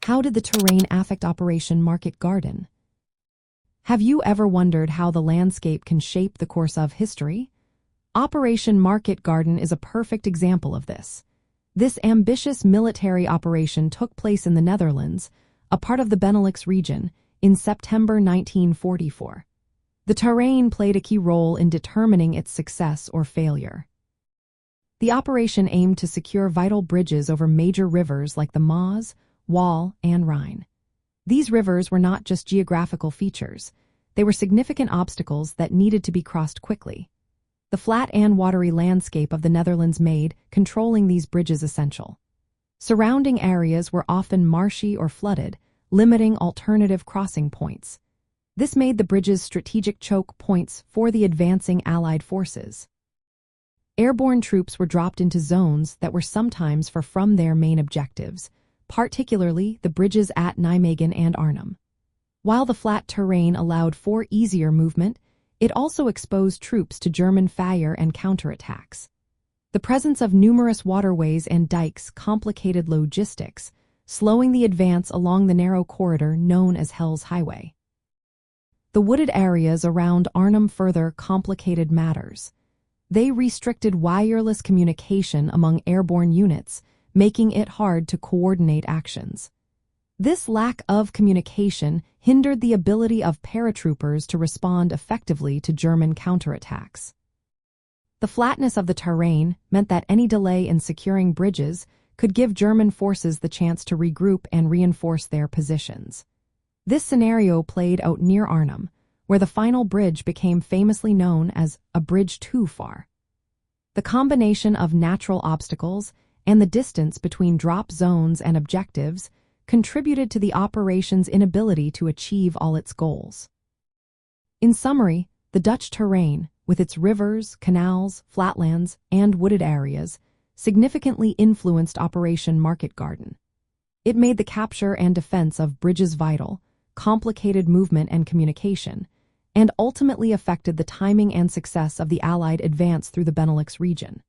How did the terrain affect Operation Market Garden? Have you ever wondered how the landscape can shape the course of history? Operation Market Garden is a perfect example of this. This ambitious military operation took place in the Netherlands, a part of the Benelux region, in September 1944. The terrain played a key role in determining its success or failure. The operation aimed to secure vital bridges over major rivers like the Maas, Waal, and Rhine. These rivers were not just geographical features, they were significant obstacles that needed to be crossed quickly. The flat and watery landscape of the Netherlands made controlling these bridges essential. Surrounding areas were often marshy or flooded, limiting alternative crossing points. This made the bridges strategic choke points for the advancing Allied forces. Airborne troops were dropped into zones that were sometimes far from their main objectives, particularly the bridges at Nijmegen and Arnhem. While the flat terrain allowed for easier movement, it also exposed troops to German fire and counterattacks. The presence of numerous waterways and dikes complicated logistics, slowing the advance along the narrow corridor known as Hell's Highway. The wooded areas around Arnhem further complicated matters. They restricted wireless communication among airborne units, making it hard to coordinate actions. This lack of communication hindered the ability of paratroopers to respond effectively to German counterattacks. The flatness of the terrain meant that any delay in securing bridges could give German forces the chance to regroup and reinforce their positions. This scenario played out near Arnhem, where the final bridge became famously known as a bridge too far. The combination of natural obstacles and the distance between drop zones and objectives contributed to the operation's inability to achieve all its goals. In summary, the Dutch terrain, with its rivers, canals, flatlands, and wooded areas, significantly influenced Operation Market Garden. It made the capture and defense of bridges vital, complicated movement and communication, and ultimately affected the timing and success of the Allied advance through the Benelux region.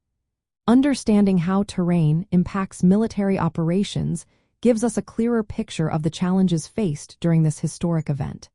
Understanding how terrain impacts military operations gives us a clearer picture of the challenges faced during this historic event.